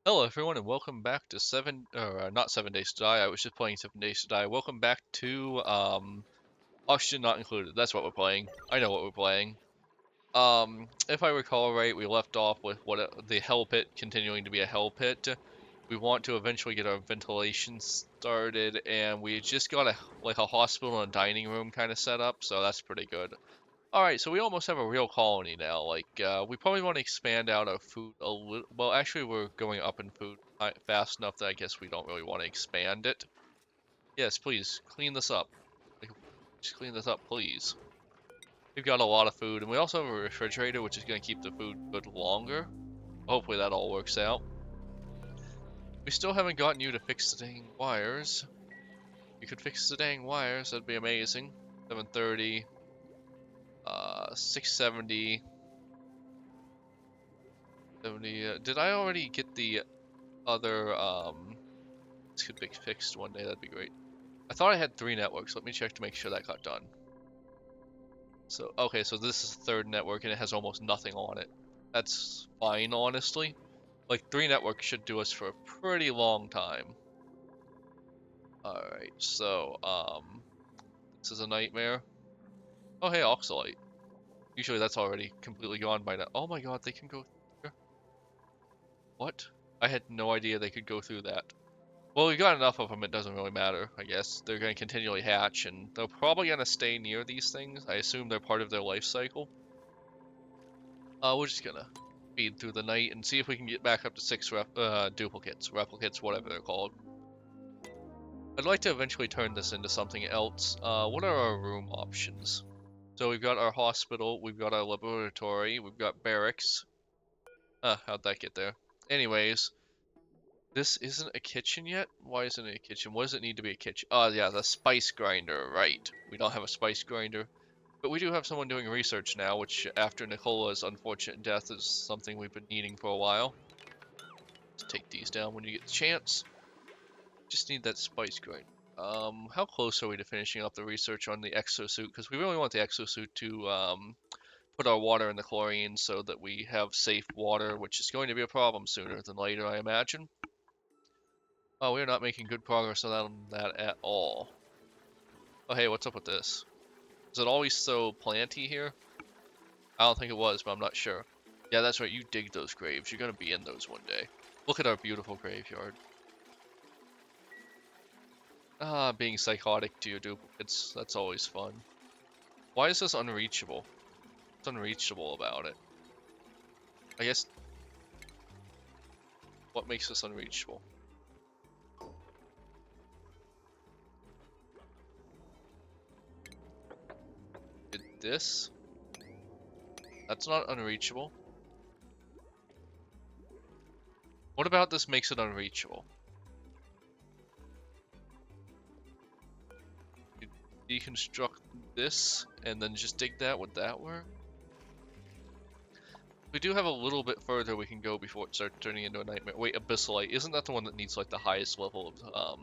Hello everyone and welcome back to not 7 Days to Die. I was just playing 7 Days to Die. Welcome back to Oxygen Not Included. That's what we're playing. I know what we're playing. If I recall right, we left off with the hell pit continuing to be a hell pit. We want to eventually get our ventilation started, and we just got a hospital and a dining room kind of set up, so that's pretty good. Alright, so we almost have a real colony now. We probably want to expand out our food a little. Well, actually, we're going up in food fast enough that I guess we don't really want to expand it. Yes, please, clean this up. Like, just clean this up, please. We've got a lot of food, and we also have a refrigerator, which is going to keep the food good longer. Hopefully that all works out. We still haven't gotten you to fix the dang wires. You could fix the dang wires, that'd be amazing. 730, 670. 70, did I already get the other, this could be fixed one day, that'd be great. I thought I had 3 networks, let me check to make sure that got done. So, okay, so this is the 3rd network and it has almost nothing on it. That's fine, honestly. Like, 3 networks should do us for a pretty long time. Alright, so, this is a nightmare. Oh, hey, Oxalite. Usually that's already completely gone by now. Oh my god, they can go through. What? I had no idea they could go through that. Well, we got enough of them, it doesn't really matter, I guess. They're going to continually hatch, and they're probably going to stay near these things. I assume they're part of their life cycle. We're just going to feed through the night and see if we can get back up to 6 replicates, whatever they're called. I'd like to eventually turn this into something else. What are our room options? So we've got our hospital, we've got our laboratory, we've got barracks. How'd that get there? Anyways, this isn't a kitchen yet? Why isn't it a kitchen? What does it need to be a kitchen? Oh, yeah, the spice grinder, right. We don't have a spice grinder. But we do have someone doing research now, which, after Nicola's unfortunate death, is something we've been needing for a while. Let's take these down when you get the chance. Just need that spice grinder. How close are we to finishing up the research on the exosuit? Because we really want the exosuit to, put our water in the chlorine so that we have safe water, which is going to be a problem sooner than later, I imagine. Oh, we're not making good progress on that at all. Oh, hey, what's up with this? Is it always so planty here? I don't think it was, but I'm not sure. Yeah, that's right, you dig those graves. You're gonna be in those one day. Look at our beautiful graveyard. Ah, being psychotic to your duplicates. That's always fun. Why is this unreachable? What's unreachable about it? I guess... What makes this unreachable? Did this? That's not unreachable. What about this makes it unreachable? You deconstruct this and then just dig that, would that work? We do have a little bit further we can go before it starts turning into a nightmare. Wait, Abyssalite. Isn't that the one that needs like the highest level of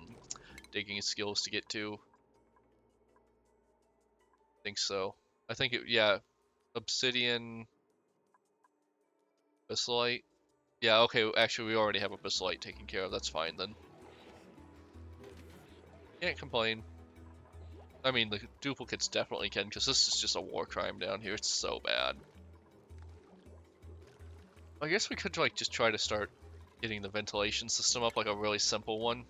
digging skills to get to? I think so. I think it, yeah. Obsidian, Abyssalite. Yeah, okay, actually we already have Abyssalite taken care of. That's fine then. Can't complain. I mean, the duplicates definitely can, because this is just a war crime down here. It's so bad. I guess we could like just try to start getting the ventilation system up, like a really simple one.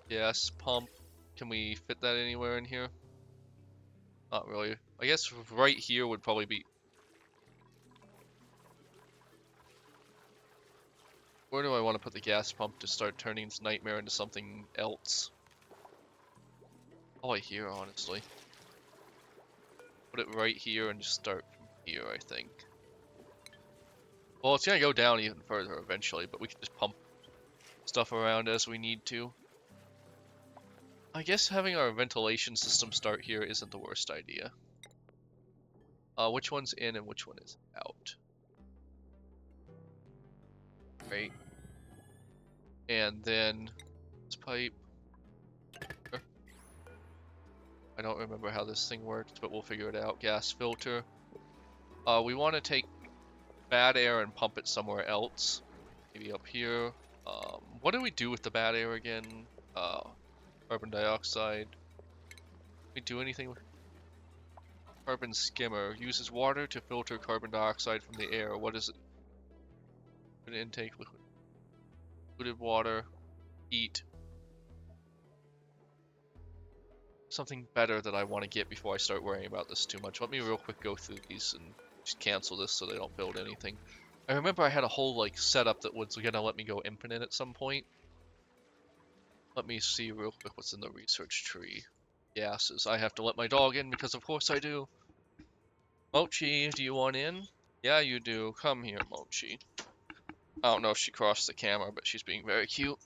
Gas pump. Can we fit that anywhere in here? Not really. I guess right here would probably be... Where do I want to put the gas pump to start turning this nightmare into something else? Probably here, honestly. Put it right here and just start from here, I think. Well, it's gonna go down even further eventually, but we can just pump stuff around as we need to. I guess having our ventilation system start here isn't the worst idea. Which one's in and which one is out? Right. And then this pipe. I don't remember how this thing works, but we'll figure it out. Gas filter. We want to take bad air and pump it somewhere else. Maybe up here. What do we do with the bad air again? Carbon dioxide. We do anything with carbon skimmer? Uses water to filter carbon dioxide from the air. What is it? Liquid intake, liquid water, heat. Something better that I want to get before I start worrying about this too much. Let me real quick go through these and just cancel this so they don't build anything. I remember I had a whole like setup that was gonna let me go infinite at some point. Let me see real quick what's in the research tree. Gases. I have to let my dog in because of course I do. Mochi, do you want in? Yeah, you do. Come here, Mochi. I don't know if she crossed the camera, but she's being very cute.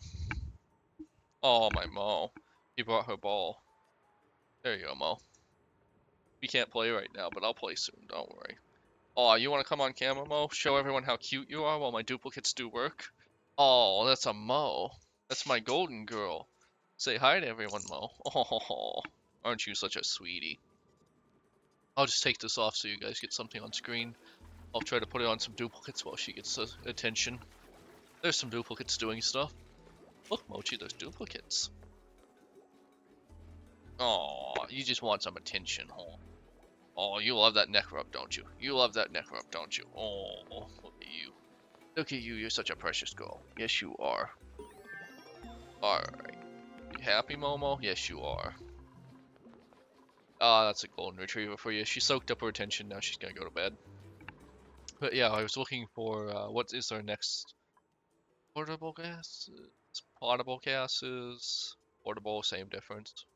Oh, my Mo. He brought her ball. There you go, Mo. We can't play right now, but I'll play soon. Don't worry. Oh, you want to come on camera, Mo? Show everyone how cute you are while my duplicates do work? Oh, that's a Mo. That's my golden girl. Say hi to everyone, Mo. Oh, aren't you such a sweetie? I'll just take this off so you guys get something on screen. I'll try to put it on some duplicates while she gets attention. There's some duplicates doing stuff. Look, Mochi, there's duplicates. Oh, you just want some attention, huh? Oh, you love that neck rub, don't you? You love that neck rub, don't you? Oh, look at you. Look at you, you're such a precious girl. Yes, you are. Alright. You happy, Momo? Yes, you are. Ah, that's a golden retriever for you. She soaked up her attention, now she's gonna go to bed. But yeah, I was looking for, what is our next... Portable gases? Potable gases? Portable, same difference.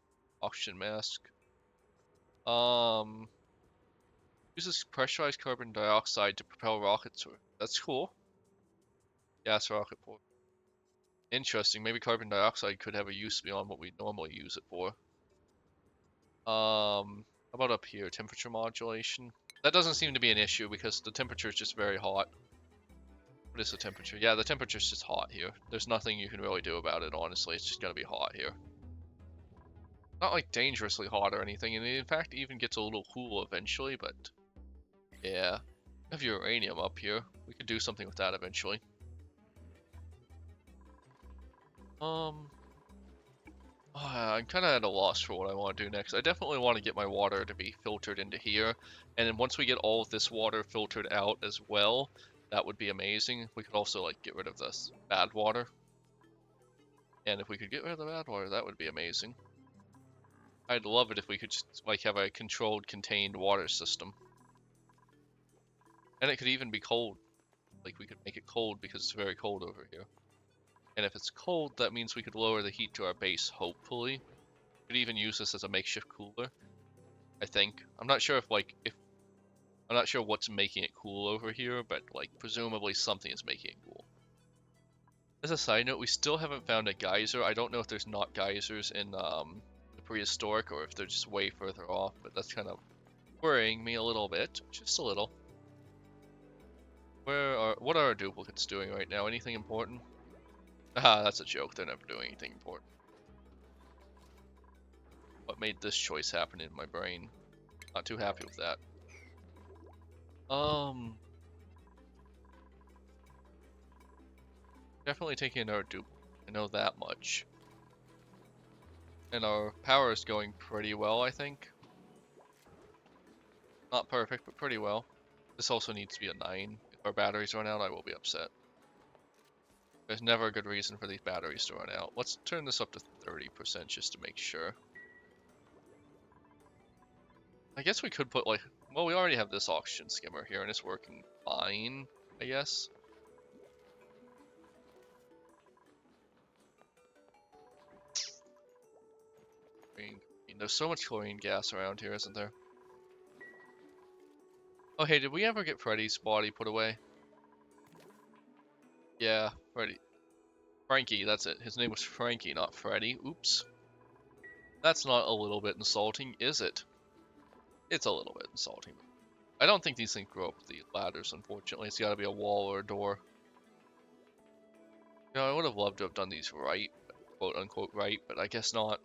Oxygen mask. Uses pressurized carbon dioxide to propel rockets. That's cool. Gas rocket port. Interesting. Maybe carbon dioxide could have a use beyond what we normally use it for. How about up here? Temperature modulation. That doesn't seem to be an issue because the temperature is just very hot. What is the temperature? Yeah, the temperature is just hot here. There's nothing you can really do about it, honestly. It's just gonna be hot here. Not like dangerously hot or anything, and in fact, it even gets a little cool eventually, but yeah. I have uranium up here. We could do something with that eventually. I'm kind of at a loss for what I want to do next. I definitely want to get my water to be filtered into here, and then once we get all of this water filtered out as well, that would be amazing. We could also like get rid of this bad water, and if we could get rid of the bad water, that would be amazing. I'd love it if we could just like have a controlled, contained water system, and it could even be cold. Like we could make it cold because it's very cold over here. And if it's cold, that means we could lower the heat to our base, hopefully. We could even use this as a makeshift cooler, I think. I'm not sure I'm not sure what's making it cool over here, but like presumably something is making it cool. As a side note, we still haven't found a geyser. I don't know if there's not geysers in the prehistoric or if they're just way further off, but that's kind of worrying me a little bit, just a little. What are our duplicates doing right now? Anything important? Ah, that's a joke. They're never doing anything important. What made this choice happen in my brain? Not too happy with that. Definitely taking another dupe. I know that much. And our power is going pretty well, I think. Not perfect, but pretty well. This also needs to be a 9. If our batteries run out, I will be upset. There's never a good reason for these batteries to run out. Let's turn this up to 30% just to make sure. I guess we could put like, well, we already have this oxygen skimmer here and it's working fine, I guess. There's so much chlorine gas around here, isn't there? Oh, hey, did we ever get Freddy's body put away? Yeah, Freddy. Frankie, that's it. His name was Frankie, not Freddy. Oops. That's not a little bit insulting, is it? It's a little bit insulting. I don't think these things grow up the ladders, unfortunately. It's gotta be a wall or a door. You know, I would have loved to have done these right, quote unquote right, but I guess not.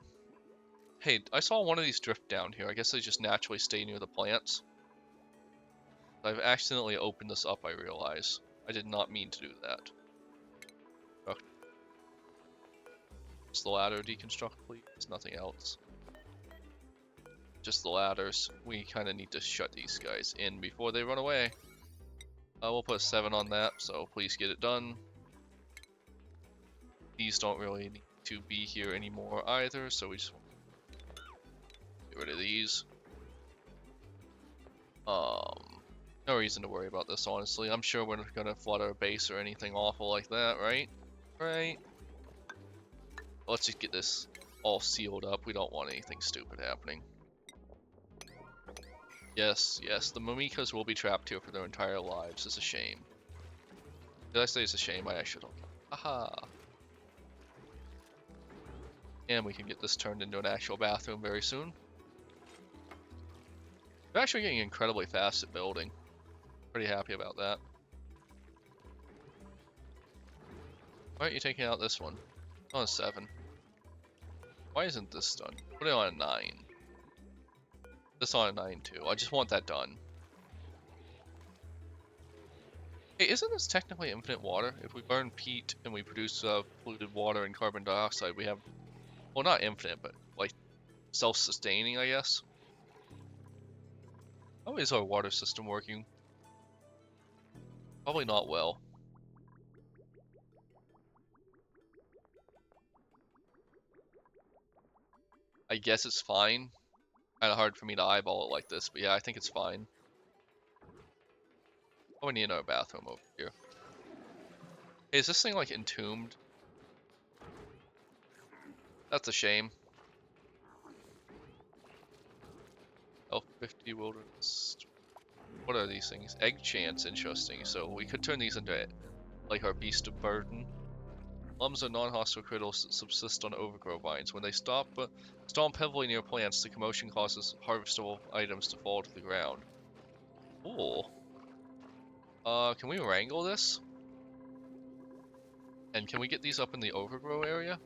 Hey, I saw one of these drift down here. I guess they just naturally stay near the plants. I've accidentally opened this up, I realize. I did not mean to do that. Okay. Just the ladder deconstruct, please. Nothing else. Just the ladders. We kind of need to shut these guys in before they run away. We'll put a 7 on that, so please get it done. These don't really need to be here anymore either, so we just get rid of these. No reason to worry about this, honestly. I'm sure we're not gonna flood our base or anything awful like that, right? Right? Let's just get this all sealed up. We don't want anything stupid happening. Yes, yes, the Mimikas will be trapped here for their entire lives. It's a shame. Did I say it's a shame? I actually don't. Aha! And we can get this turned into an actual bathroom very soon. We're actually getting incredibly fast at building. Pretty happy about that. Why aren't you taking out this one? On a 7. Why isn't this done? Put it on a 9. This on a 9 too. I just want that done. Hey, isn't this technically infinite water? If we burn peat and we produce polluted water and carbon dioxide, we have, well, not infinite, but like self-sustaining, I guess. How is our water system working? Probably not well. I guess it's fine. Kind of hard for me to eyeball it like this, but yeah, I think it's fine. Oh, we need another bathroom over here. Hey, is this thing like entombed? That's a shame. L50 wilderness. What are these things? Egg chance, interesting. So we could turn these into like our beast of burden. Lums are non-hostile critters that subsist on overgrow vines. When they stomp heavily near plants, the commotion causes harvestable items to fall to the ground. Cool. Can we wrangle this? And can we get these up in the overgrow area?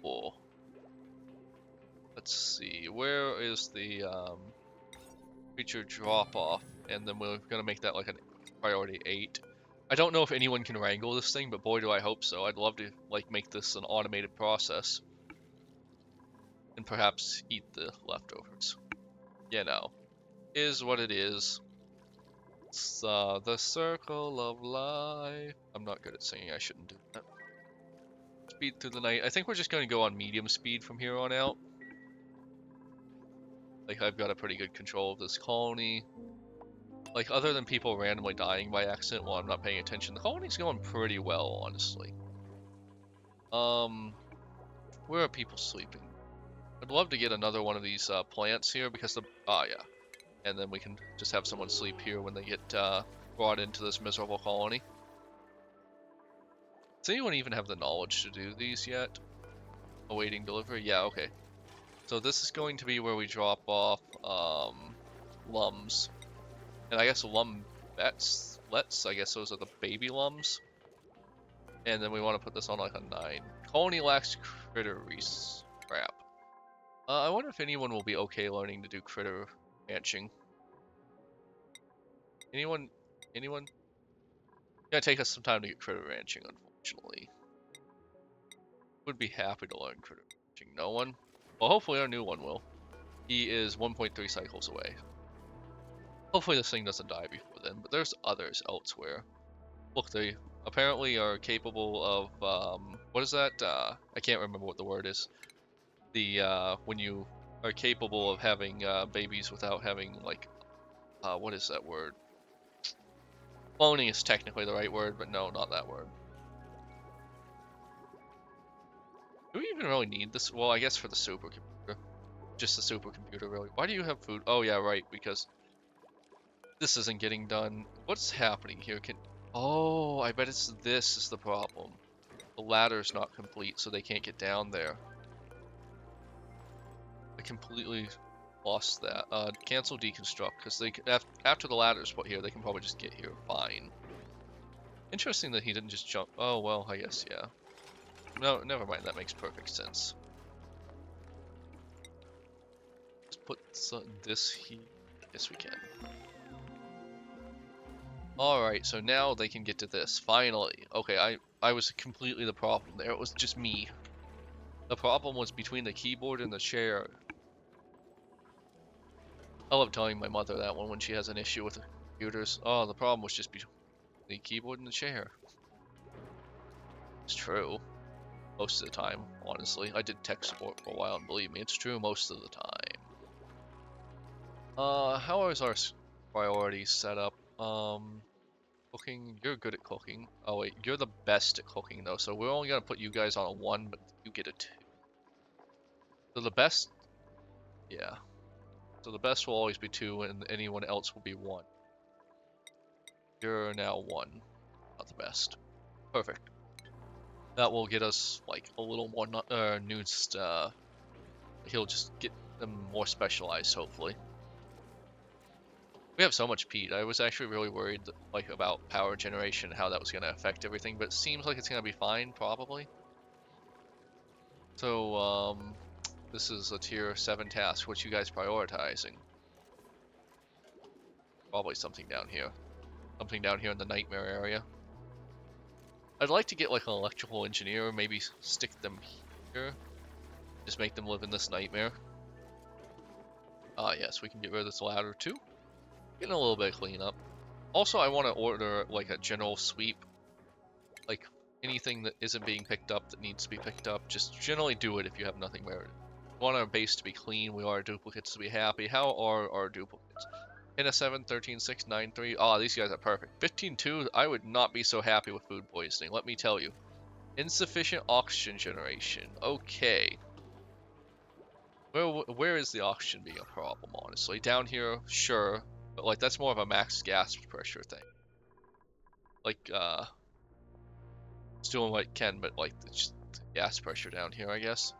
Cool. Let's see, where is the creature drop off? And then we're gonna make that like a priority 8. I don't know if anyone can wrangle this thing, but boy do I hope so. I'd love to like make this an automated process. And perhaps eat the leftovers. You know, is what it is. It's the circle of life. I'm not good at singing, I shouldn't do that. Speed through the night. I think we're just going to go on medium speed from here on out. Like, I've got a pretty good control of this colony. Like, other than people randomly dying by accident while I'm not paying attention, the colony's going pretty well, honestly. Where are people sleeping? I'd love to get another one of these plants here because the... Ah, yeah. And then we can just have someone sleep here when they get brought into this miserable colony. Does anyone even have the knowledge to do these yet? Awaiting delivery? Yeah, okay. So this is going to be where we drop off lums. And I guess lumbets, I guess those are the baby lums. And then we want to put this on like a 9. Colony lacks critter crap. I wonder if anyone will be okay learning to do critter ranching. Anyone? It's gonna take us some time to get critter ranching, unfortunately. Would be happy to learn critter ranching. No one? Well, hopefully our new one will. He is 1.3 cycles away. Hopefully this thing doesn't die before then, but there's others elsewhere. Look, they apparently are capable of, what is that? I can't remember what the word is. When you are capable of having, babies without having, like, what is that word? Cloning is technically the right word, but no, not that word. Do we even really need this? Well, I guess for the supercomputer. Just the supercomputer, really. Why do you have food? Oh, yeah, right, because this isn't getting done. What's happening here? Oh, I bet this is the problem. The ladder's not complete, so they can't get down there. I completely lost that. Cancel deconstruct, because they after the ladder's put here, they can probably just get here fine. Interesting that he didn't just jump. Oh, well, I guess, yeah. No, never mind, that makes perfect sense. Let's put this here. Yes, we can. Alright, so now they can get to this. Finally. Okay, I was completely the problem there. It was just me. The problem was between the keyboard and the chair. I love telling my mother that one when she has an issue with the computers. Oh, the problem was just between the keyboard and the chair. It's true. Most of the time, honestly. I did tech support for a while, and believe me, it's true most of the time. How is our priorities set up? Cooking, you're good at cooking. Oh wait, you're the best at cooking though, so we're only gonna put you guys on a 1, but you get a 2. So the best, yeah. So the best will always be 2, and anyone else will be 1. You're now 1, not the best. Perfect. That will get us like a little more nuanced. He'll just get them more specialized, hopefully. We have so much peat. I was actually really worried, like, about power generation, how that was going to affect everything, but it seems like it's going to be fine, probably. So, this is a tier 7 task. What you guys prioritizing? Probably something down here. Something down here in the nightmare area. I'd like to get, like, an electrical engineer, maybe stick them here. Just make them live in this nightmare. Ah, yes, we can get rid of this ladder, too. Getting a little bit of cleanup. Also, I want to order, like, a general sweep. Like, anything that isn't being picked up that needs to be picked up, just generally do it if you have nothing there. We want our base to be clean, we want our duplicates to be happy. How are our duplicates? In a 7, 13, 6, 9, 3. Oh, these guys are perfect. 15, 2, I would not be so happy with food poisoning, let me tell you. Insufficient oxygen generation. Okay. Where is the oxygen being a problem, honestly? Down here, sure. But, like, that's more of a max gas pressure thing. Like, it's doing what it can, but, like, it's just gas pressure down here, I guess.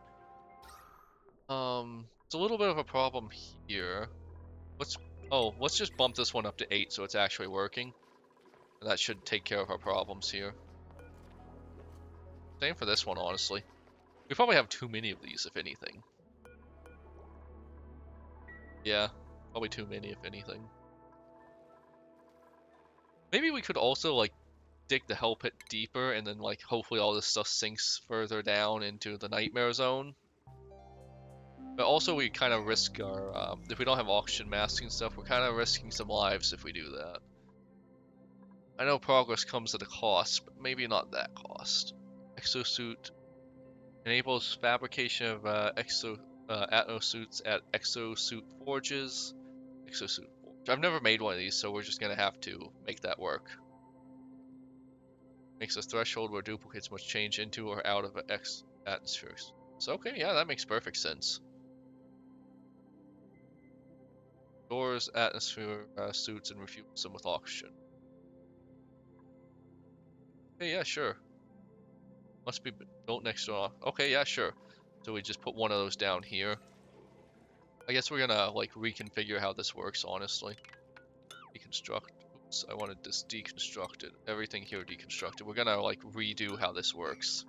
It's a little bit of a problem here. Let's just bump this one up to 8 so it's actually working. And that should take care of our problems here. Same for this one, honestly. We probably have too many of these, if anything. Yeah, probably too many, if anything. Maybe we could also, like, dig the hell pit deeper, and then, like, hopefully all this stuff sinks further down into the nightmare zone. But also we kind of risk our, if we don't have oxygen masking stuff, we're kind of risking some lives if we do that. I know progress comes at a cost, but maybe not that cost. Exosuit enables fabrication of atmosuits at exosuit forges. Exosuit forge. I've never made one of these, so we're just gonna have to make that work. Makes a threshold where duplicates must change into or out of atmospheres. So okay, yeah, that makes perfect sense. Stores atmosphere suits and refuels them with oxygen. Okay, yeah, sure. Must be built next to. Okay, yeah, sure. So we just put one of those down here. I guess we're gonna like reconfigure how this works, honestly. Deconstruct. Oops, I wanted this deconstructed. Everything here deconstructed. We're gonna like redo how this works.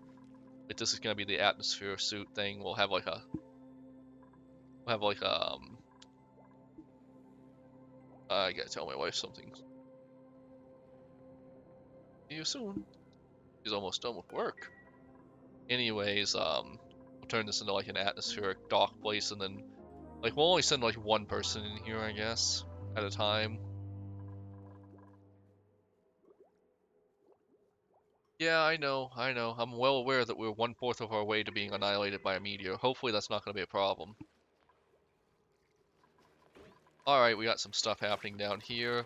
If this is gonna be the atmosphere suit thing, we'll have like a. I gotta tell my wife something. See you soon. She's almost done with work. Anyways, we'll turn this into like an atmospheric dock place, and then like we'll only send like one person in here, I guess, at a time. Yeah, I know. I'm well aware that we're 1/4 of our way to being annihilated by a meteor. Hopefully that's not going to be a problem. Alright, we got some stuff happening down here.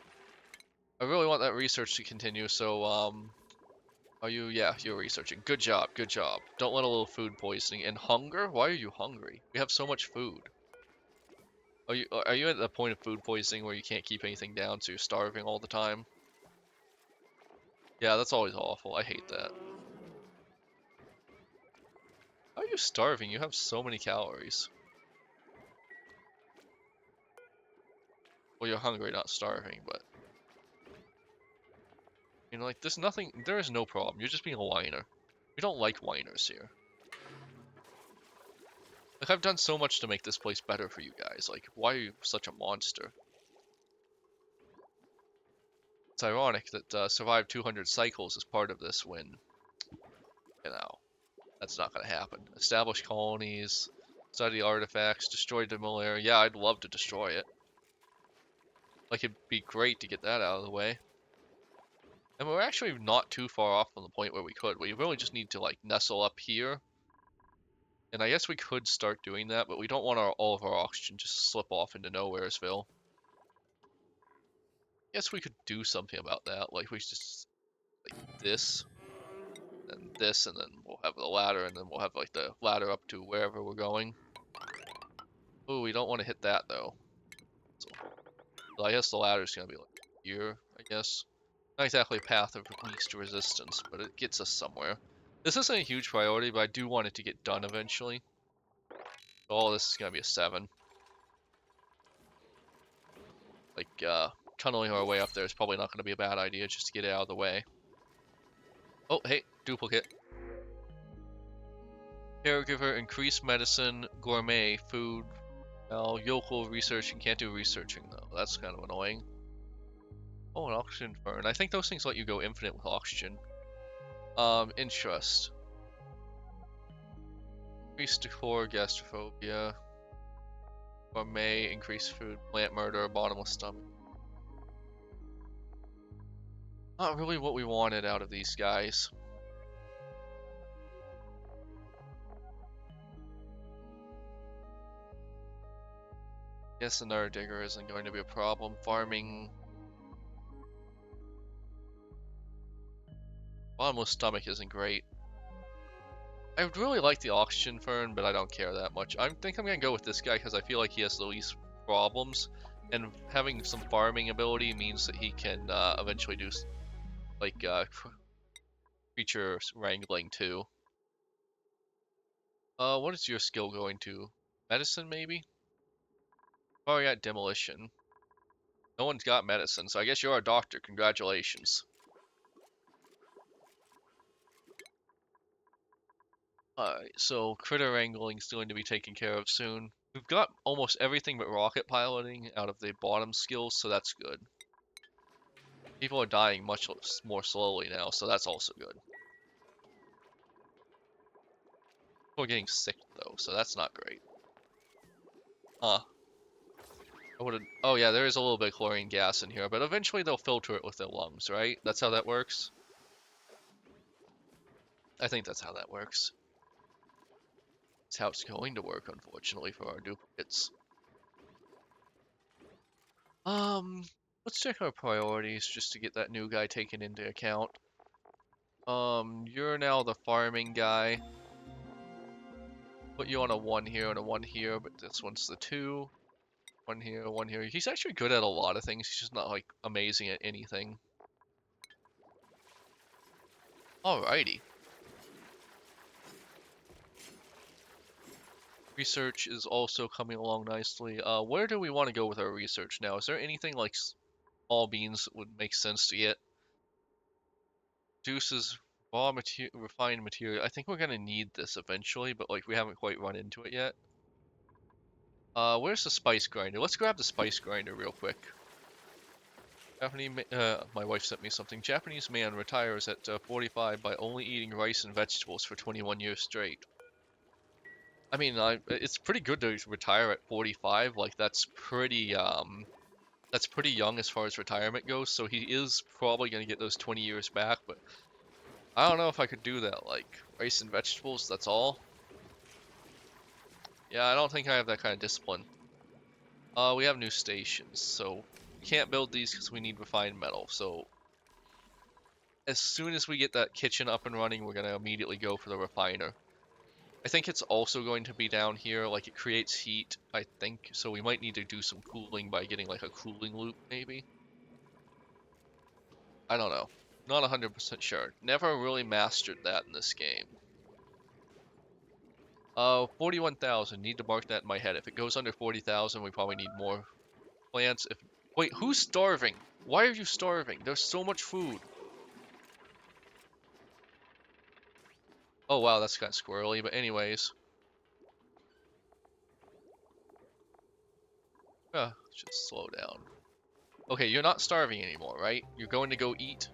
I really want that research to continue, so, are you? Yeah, you're researching. Good job, good job. Don't let a little food poisoning. And hunger? Why are you hungry? We have so much food. Are you at the point of food poisoning where you can't keep anything down, so you're starving all the time? Yeah, that's always awful. I hate that. How are you starving? You have so many calories. Well, you're hungry, not starving, but... You know, like, there is no problem. You're just being a whiner. We don't like whiners here. Like, I've done so much to make this place better for you guys. Like, why are you such a monster? It's ironic that survived 200 cycles as part of this when, you know, that's not going to happen. Establish colonies, study artifacts, destroy the malaria. Yeah, I'd love to destroy it. Like, it'd be great to get that out of the way. And we're actually not too far off from the point where we could. We really just need to, like, nestle up here. And I guess we could start doing that, but we don't want all of our oxygen just slip off into Nowheresville. Guess we could do something about that. Like, we just, like, this, and this, and then we'll have the ladder, and then we'll have, like, the ladder up to wherever we're going. Oh, we don't want to hit that, though. So I guess the ladder's gonna be, like, here, I guess. Not exactly a path of least resistance, but it gets us somewhere. This isn't a huge priority, but I do want it to get done eventually. So all this is gonna be a 7. Like, tunneling our way up there is probably not gonna be a bad idea just to get it out of the way. Oh, hey, duplicate. Caregiver, increased medicine, gourmet, food. Well, yokel researching, can't do researching though. That's kind of annoying. Oh, an oxygen burn. I think those things let you go infinite with oxygen. Interest. Increased decor, gastrophobia. Gourmet, increased food, plant murder, bottomless stomach. Not really what we wanted out of these guys. Guess another digger isn't going to be a problem. Farming. Bottomless stomach isn't great. I would really like the oxygen fern, but I don't care that much. I think I'm gonna go with this guy because I feel like he has the least problems, and having some farming ability means that he can eventually do like creature wrangling too. What is your skill going to? Medicine maybe? Oh, I got demolition. No one's got medicine, so I guess you're a doctor. Congratulations. Alright, so critter wrangling is going to be taken care of soon. We've got almost everything but rocket piloting out of the bottom skills, so that's good. People are dying much more slowly now, so that's also good. People are getting sick though, so that's not great. Huh. I would've... Oh yeah, there is a little bit of chlorine gas in here, but eventually they'll filter it with their lungs, right? That's how that works? I think that's how that works. It's how it's going to work, unfortunately, for our duplicates. Let's check our priorities just to get that new guy taken into account. You're now the farming guy. Put you on a 1 here and a 1 here, but this one's the 2. 1 here, 1 here. He's actually good at a lot of things. He's just not, like, amazing at anything. Alrighty. Research is also coming along nicely. Where do we want to go with our research now? Is there anything like small beans that would make sense to get? Juices, raw material, refined material. I think we're gonna need this eventually, but like we haven't quite run into it yet. Where's the spice grinder? Let's grab the spice grinder real quick. My wife sent me something. Japanese man retires at 45 by only eating rice and vegetables for 21 years straight. I mean, it's pretty good to retire at 45. Like that's pretty young as far as retirement goes. So he is probably gonna get those 20 years back. But I don't know if I could do that. Like rice and vegetables. That's all. Yeah, I don't think I have that kind of discipline. We have new stations, so we can't build these because we need refined metal. So as soon as we get that kitchen up and running, we're gonna immediately go for the refiner. I think it's also going to be down here, like it creates heat, I think, so we might need to do some cooling by getting like a cooling loop, maybe? I don't know. Not 100% sure. Never really mastered that in this game. 41,000. Need to mark that in my head. If it goes under 40,000, we probably need more plants. Wait, who's starving? Why are you starving? There's so much food. Oh wow, that's kind of squirrely, but anyways. Just slow down. Okay, you're not starving anymore, right? You're going to go eat,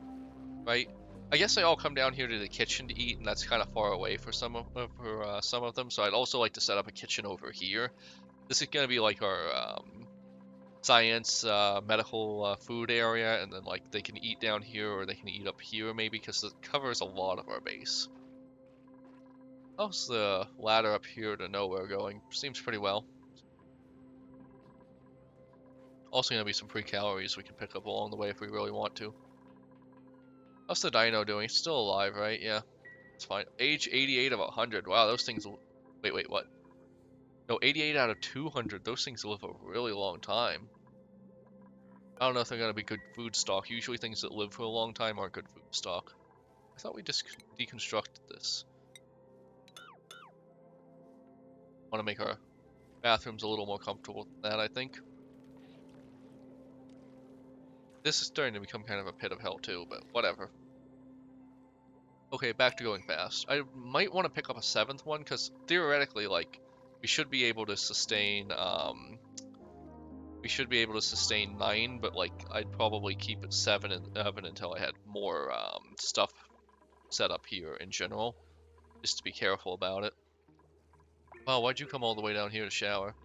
right? I guess they all come down here to the kitchen to eat, and that's kind of far away for some of them. So I'd also like to set up a kitchen over here. This is gonna be like our science, medical, food area, and then like they can eat down here or they can eat up here maybe because it covers a lot of our base. How's the ladder up here to nowhere going? Seems pretty well. Also gonna be some free calories we can pick up along the way if we really want to. How's the dino doing? It's still alive, right? Yeah, it's fine. Age 88 of 100. Wow, those things. Wait, what? No, 88 out of 200. Those things live a really long time. I don't know if they're gonna be good food stock. Usually things that live for a long time aren't good food stock. I thought we just deconstructed this. Want to make our bathrooms a little more comfortable than that, I think. This is starting to become kind of a pit of hell too, but whatever. Okay, back to going fast. I might want to pick up a 7th one, because theoretically, like, we should be able to sustain, 9, but, like, I'd probably keep it 7 and 11 until I had more, stuff set up here in general, just to be careful about it. Wow, why'd you come all the way down here to shower?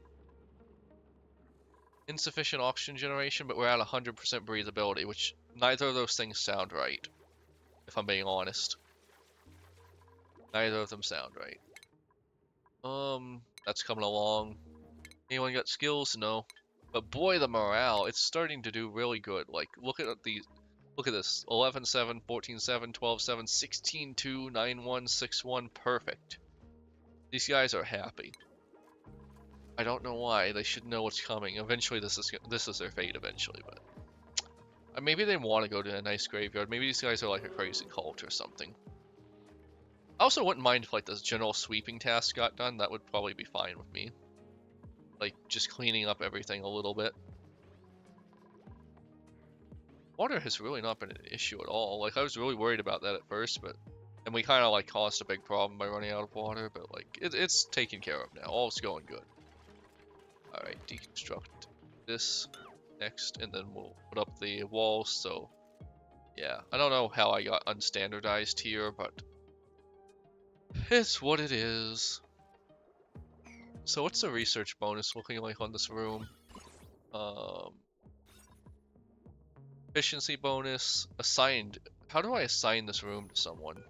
Insufficient oxygen generation, but we're at 100% breathability, which neither of those things sound right, if I'm being honest. Neither of them sound right. That's coming along. Anyone got skills? No. But boy, the morale, it's starting to do really good. Like, look at this. 11-7, 14-7, 12-7, 16-2, 9-1, 6-1, perfect. These guys are happy. I don't know why. They should know what's coming. Eventually, this is their fate eventually, but maybe they want to go to a nice graveyard. Maybe these guys are like a crazy cult or something. I also wouldn't mind if like this general sweeping task got done. That would probably be fine with me. Like just cleaning up everything a little bit. Water has really not been an issue at all. Like I was really worried about that at first, and we kind of like caused a big problem by running out of water, but like it's taken care of now. All's going good. All right, deconstruct this next, and then we'll put up the walls. So yeah, I don't know how I got unstandardized here, but it's what it is. So what's the research bonus looking like on this room? Efficiency bonus, assigned. How do I assign this room to someone?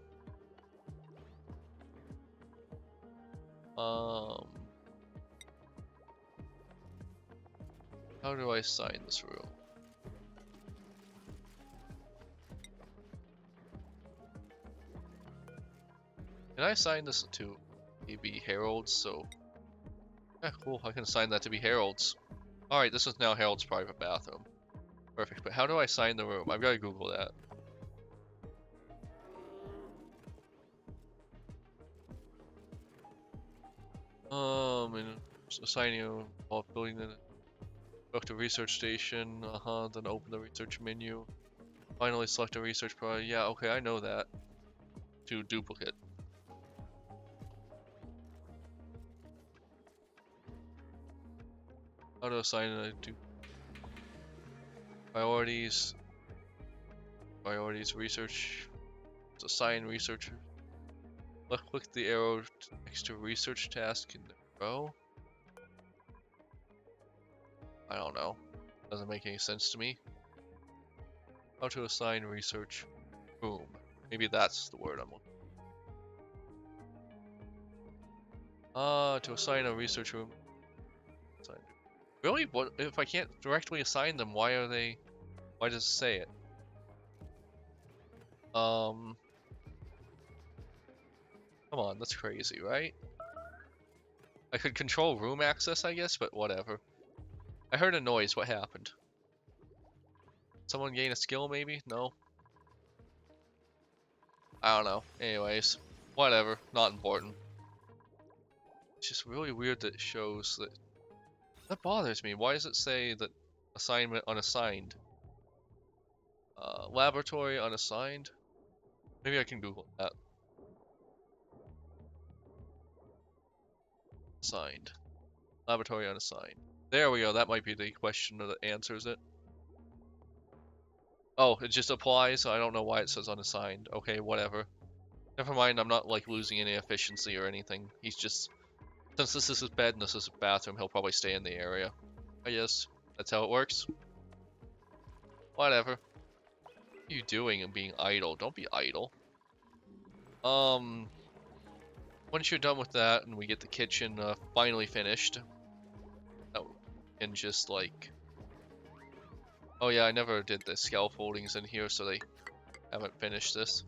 How do I assign this room? Can I assign this to maybe Harold's? So, yeah, cool. I can assign that to be Harold's. Alright, this is now Harold's private bathroom. Perfect, but how do I assign the room? I've got to Google that. And assigning a building the select a research station, then open the research menu. Finally select a research project. Yeah, okay, I know that. To duplicate. How to assign it to priorities. Priorities research. Let's assign researcher. Left click the arrow next to research task in the row. I don't know. Doesn't make any sense to me. How to assign research room. Maybe that's the word I'm looking for. To assign a research room. Really? What if I can't directly assign them? Why does it say it? Come on, that's crazy, right? I could control room access, I guess, but whatever. I heard a noise. What happened? Someone gain a skill, maybe? No? I don't know. Anyways, whatever. Not important. It's just really weird that it shows that... That bothers me. Why does it say that assignment unassigned? Laboratory unassigned? Maybe I can Google that. Assigned. Laboratory unassigned. There we go. That might be the question that answers it. Oh, it just applies? I don't know why it says unassigned. Okay, whatever. Never mind, I'm not like losing any efficiency or anything. He's just, since this is his bed and this is his bathroom, he'll probably stay in the area. I guess that's how it works. Whatever. What are you doing and being idle? Don't be idle. Once you're done with that and we get the kitchen finally finished, and just like, oh yeah, I never did the scaffoldings in here, so they haven't finished this.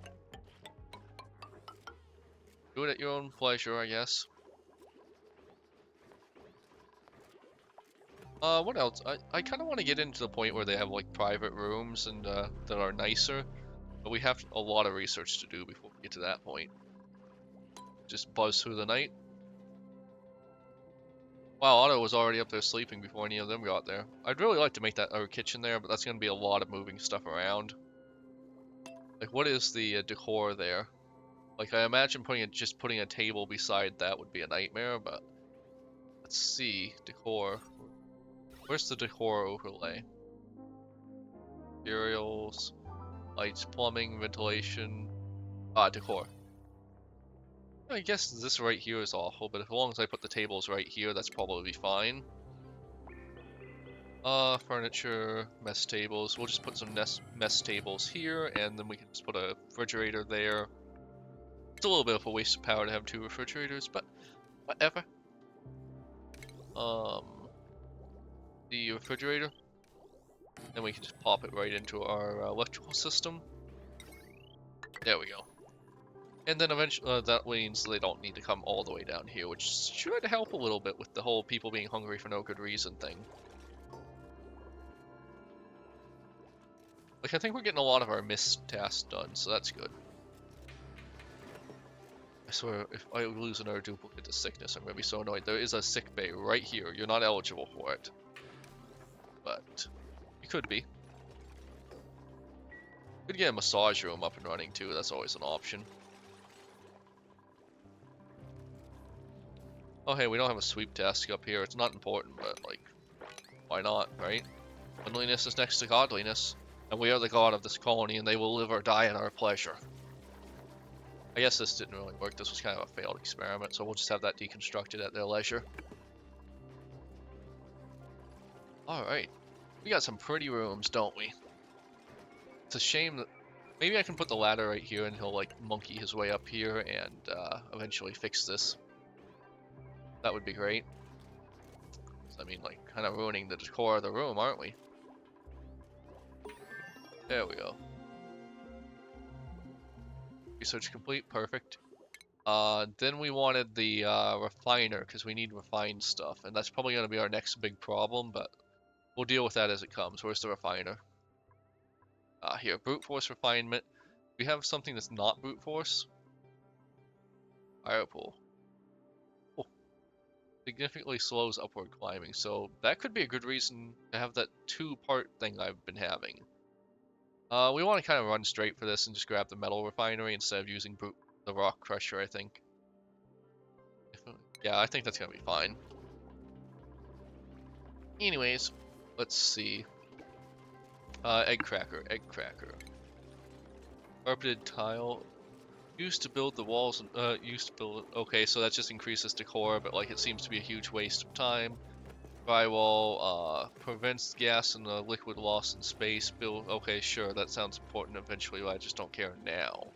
Do it at your own pleasure, I guess. What else? I kind of want to get into the point where they have like private rooms and that are nicer, but we have a lot of research to do before we get to that point. Just buzz through the night. Wow, Otto was already up there sleeping before any of them got there. I'd really like to make that our kitchen there, but that's going to be a lot of moving stuff around. Like, what is the decor there? Like, I imagine just putting a table beside that would be a nightmare, but let's see. Decor. Where's the decor overlay? Materials, lights, plumbing, ventilation. Decor. I guess this right here is awful, but as long as I put the tables right here, that's probably fine. Furniture, mess tables. We'll just put some mess tables here, and then we can just put a refrigerator there. It's a little bit of a waste of power to have 2 refrigerators, but whatever. The refrigerator. Then we can just pop it right into our electrical system. There we go. And then eventually, that means they don't need to come all the way down here, which should help a little bit with the whole people being hungry for no good reason thing. Like, I think we're getting a lot of our missed tasks done, so that's good. I swear, if I lose another duplicate to sickness, I'm gonna be so annoyed. There is a sick bay right here. You're not eligible for it. But you could be. Could get a massage room up and running too, that's always an option. Oh hey, we don't have a sweep task up here. It's not important, but like, why not, right? Cleanliness is next to godliness. And we are the god of this colony, and they will live or die at our pleasure. I guess this didn't really work. This was kind of a failed experiment, so we'll just have that deconstructed at their leisure. Alright. We got some pretty rooms, don't we? It's a shame that... Maybe I can put the ladder right here, and he'll, like, monkey his way up here and eventually fix this. That would be great. I mean, like, kind of ruining the decor of the room, aren't we? There we go. Research complete, perfect. Then we wanted the refiner, because we need refined stuff, and that's probably going to be our next big problem, but we'll deal with that as it comes. Where's the refiner? Here, brute force refinement. We have something that's not brute force. Fire pool. Oh. Significantly slows upward climbing, so that could be a good reason to have that 2-part thing I've been having. We want to kind of run straight for this and just grab the metal refinery instead of using the rock crusher, I think. Yeah, I think that's going to be fine. Anyways, let's see. Egg cracker. Carpeted tile. Used to build the walls, okay, so that just increases decor, but like it seems to be a huge waste of time. Drywall, prevents gas and the liquid loss in space. Okay, sure, that sounds important eventually, but I just don't care now.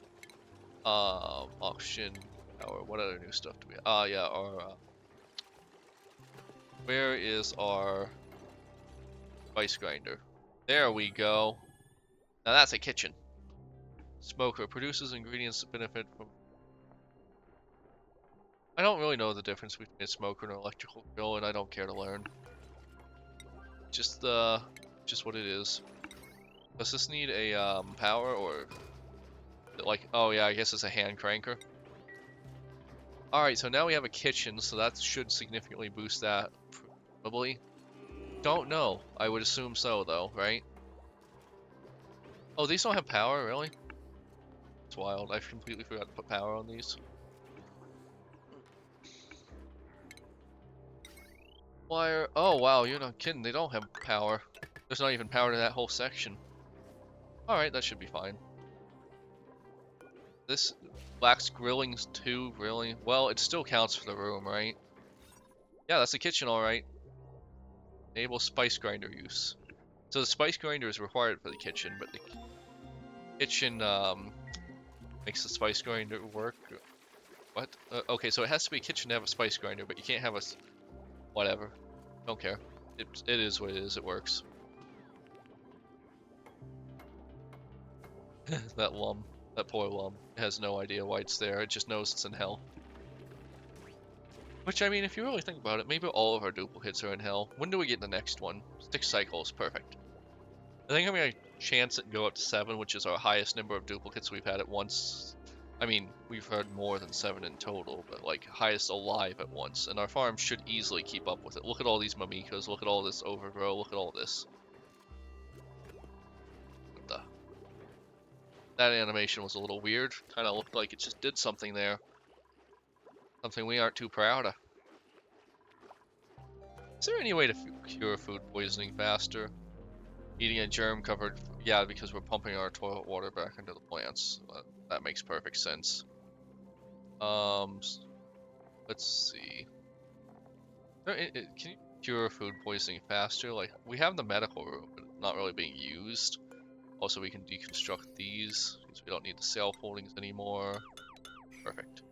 Auction power, what other new stuff do we have? Yeah, where is our spice grinder? There we go. Now that's a kitchen. Smoker produces ingredients that benefit from... I don't really know the difference between a smoker and an electrical grill, and I don't care to learn. Just what it is. Does this need a power or like? Oh yeah, I guess it's a hand cranker. All right, so now we have a kitchen, so that should significantly boost that. Probably. Don't know. I would assume so, though, right? Oh, these don't have power, really? It's wild. I completely forgot to put power on these. Wire. Oh wow, you're not kidding. They don't have power. There's not even power to that whole section. Alright, that should be fine. This lacks grillings too, really? Well, it still counts for the room, right? Yeah, that's the kitchen, alright. Enable spice grinder use. So the spice grinder is required for the kitchen, but the kitchen makes the spice grinder work. What? Okay, so it has to be a kitchen to have a spice grinder, but you can't have a whatever. Don't care. It is what it is. It works. That lum, that poor lum, has no idea why it's there. It just knows it's in hell. Which, I mean, if you really think about it, maybe all of our duplicates are in hell. When do we get the next one? 6 cycles, perfect. I think I'm gonna chance it and go up to 7, which is our highest number of duplicates we've had at once. I mean, we've had more than 7 in total, but like highest alive at once. And our farm should easily keep up with it. Look at all these Mamikos, look at all this overgrow, look at all this. What the? That animation was a little weird. Kinda looked like it just did something there. Something we aren't too proud of. Is there any way to cure food poisoning faster? Eating a germ-covered... Yeah, because we're pumping our toilet water back into the plants. That makes perfect sense. Let's see. Can you cure food poisoning faster? Like, we have the medical room, but it's not really being used. Also, we can deconstruct these, because we don't need the cell holdings anymore. Perfect.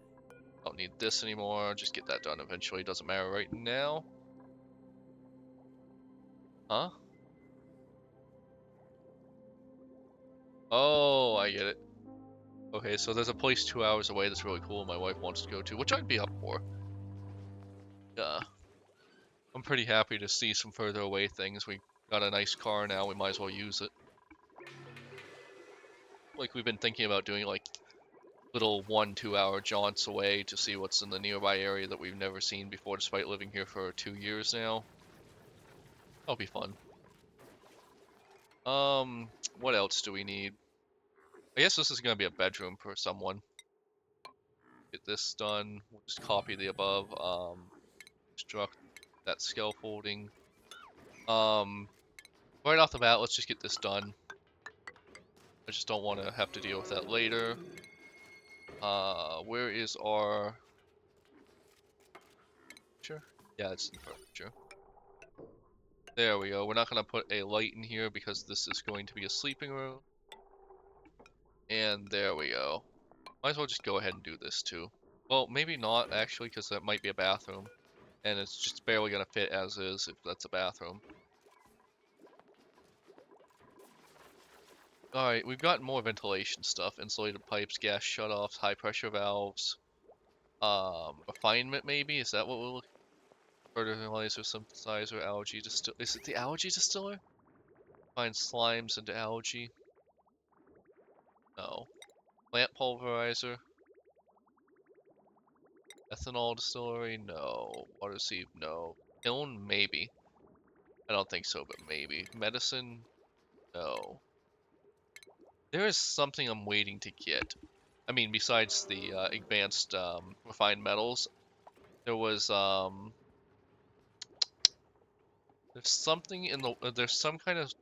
Don't need this anymore, just get that done eventually, doesn't matter right now. Huh? Oh, I get it. Okay, so there's a place 2 hours away that's really cool my wife wants to go to, which I'd be up for. Yeah. I'm pretty happy to see some further away things. We got a nice car now, we might as well use it. Like, we've been thinking about doing, like, little 1-2 hour jaunts away to see what's in the nearby area that we've never seen before, despite living here for 2 years now. That'll be fun. What else do we need? I guess this is gonna be a bedroom for someone. Get this done. We'll just copy the above. Construct that scaffolding. Right off the bat, let's just get this done. I just don't want to have to deal with that later. Where is our... Sure. Yeah, it's in furniture. There we go. We're not going to put a light in here because this is going to be a sleeping room. And there we go. Might as well just go ahead and do this too. Well, maybe not actually, because that might be a bathroom. And it's just barely going to fit as is if that's a bathroom. Alright, we've got more ventilation stuff. Insulated pipes, gas shutoffs, high pressure valves. Refinement maybe? Is that what we're looking for? Fertilizer, synthesizer, algae distiller. Is it the algae distiller? Find slimes into algae. No. Plant pulverizer. Ethanol distillery? No. Water sieve? No. Kiln? Maybe. I don't think so, but maybe. Medicine? No. There is something I'm waiting to get. I mean, besides the advanced refined metals, there was there's something in the there's some kind of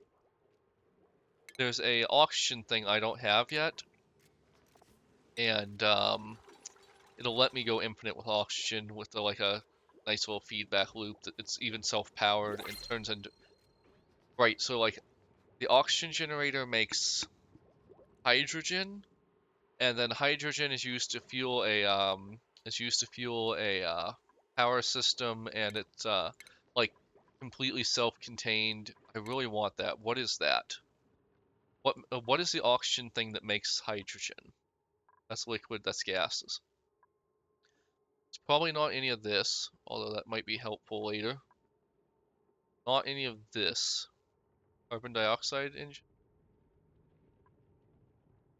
there's a oxygen thing I don't have yet, and it'll let me go infinite with oxygen with like a nice little feedback loop that it's even self-powered and turns into right. So like the oxygen generator makes hydrogen, and then hydrogen is used to fuel a power system, and it's like completely self-contained. I really want that. What is that? What is the oxygen thing that makes hydrogen? That's liquid, that's gases. It's probably not any of this, although that might be helpful later. Not any of this. Carbon dioxide engine?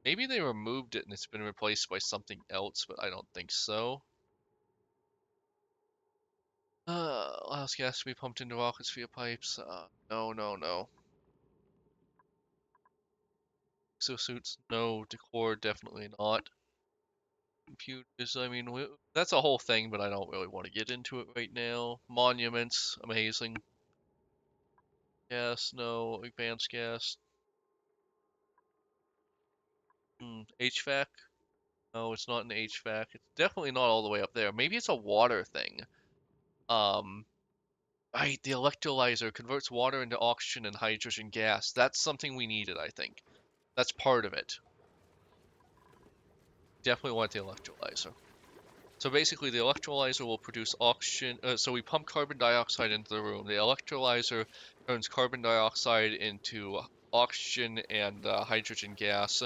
Maybe they removed it and it's been replaced by something else, but I don't think so. Allows gas to be pumped into rockets via pipes. No, no, no. Exosuits, no. Decor, definitely not. Computers, I mean, that's a whole thing, but I don't really want to get into it right now. Monuments, amazing. Gas, no. Advanced gas. HVAC? No, it's not an HVAC. It's definitely not all the way up there. Maybe it's a water thing. Um, right, the electrolyzer converts water into oxygen and hydrogen gas. That's something we needed, I think. That's part of it. Definitely want the electrolyzer. So basically, the electrolyzer will produce oxygen. So we pump carbon dioxide into the room. The electrolyzer turns carbon dioxide into oxygen and hydrogen gas,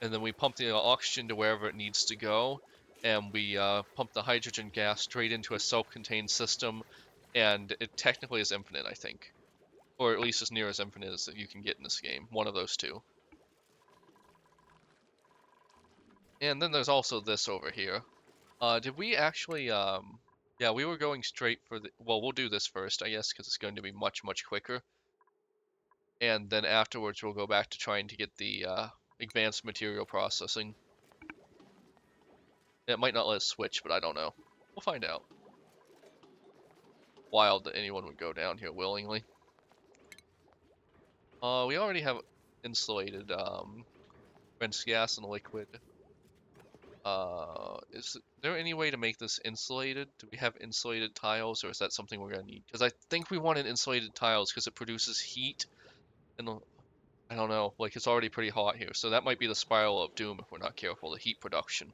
and then we pump the oxygen to wherever it needs to go, and we pump the hydrogen gas straight into a self-contained system, and it technically is infinite, I think, or at least as near as infinite as you can get in this game. One of those two. And then there's also this over here. Did we actually, yeah, we were going straight for the, well, we'll do this first, I guess, because it's going to be much, much quicker. And then afterwards, we'll go back to trying to get the, advanced material processing. It might not let us switch, but I don't know. We'll find out. Wild that anyone would go down here willingly. We already have insulated, condensed gas and liquid. Is there any way to make this insulated? Do we have insulated tiles, or is that something we're gonna need? Because I think we wanted insulated tiles because it produces heat, and I don't know, like it's already pretty hot here, so that might be the spiral of doom if we're not careful, the heat production.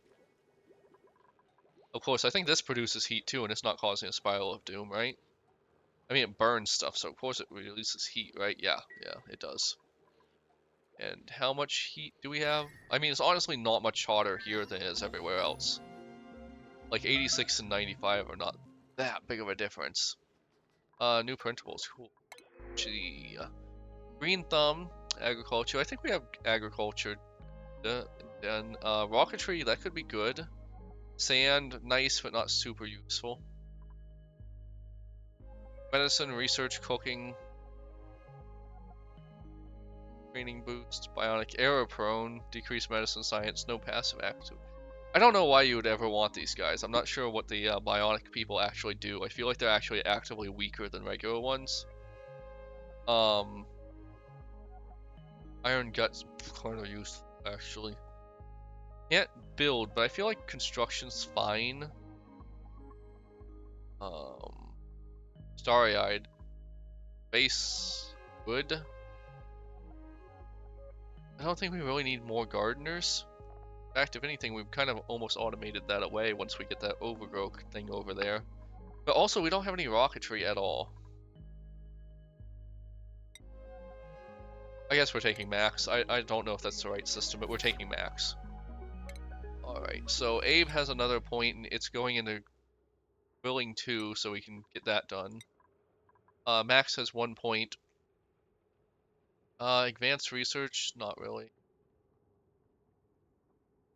Of course, I think this produces heat too, and it's not causing a spiral of doom, right? I mean, it burns stuff, so of course it releases heat, right? Yeah, it does. And how much heat do we have? I mean, it's honestly not much hotter here than it is everywhere else. Like 86 and 95 are not that big of a difference. New printables, cool. Gee, green thumb, agriculture. I think we have agriculture. Then rocketry, that could be good. Sand, nice but not super useful. Medicine, research, cooking. Training boost, bionic error prone, decreased medicine science, no passive active. I don't know why you would ever want these guys. I'm not sure what the bionic people actually do. I feel like they're actually actively weaker than regular ones. Iron guts, kind of use actually. Can't build, but I feel like construction's fine. Starry-eyed, base, wood. I don't think we really need more gardeners. In fact, if anything, we've kind of almost automated that away once we get that overgrowth thing over there. But also, we don't have any rocketry at all. I guess we're taking max. I don't know if that's the right system, but we're taking max. Alright, so Abe has another point, and it's going into willing 2, so we can get that done. Max has 1 point. Advanced research, not really.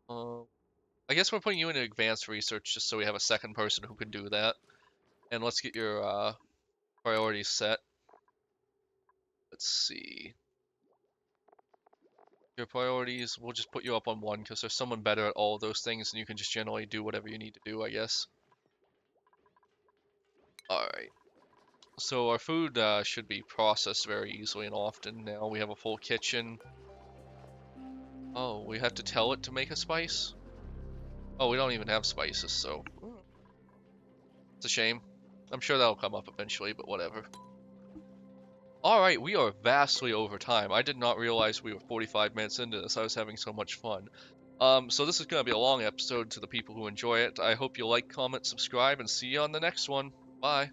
I guess we're putting you into advanced research just so we have a second person who can do that. And let's get your priorities set. Let's see. Your priorities, we'll just put you up on 1 because there's someone better at all of those things and you can just generally do whatever you need to do, I guess. Alright. So our food should be processed very easily and often now. We have a full kitchen. Oh, we have to tell it to make a spice? Oh, we don't even have spices, so... It's a shame. I'm sure that'll come up eventually, but whatever. Alright, we are vastly over time. I did not realize we were 45 minutes into this. I was having so much fun. So this is going to be a long episode to the people who enjoy it. I hope you like, comment, subscribe, and see you on the next one. Bye.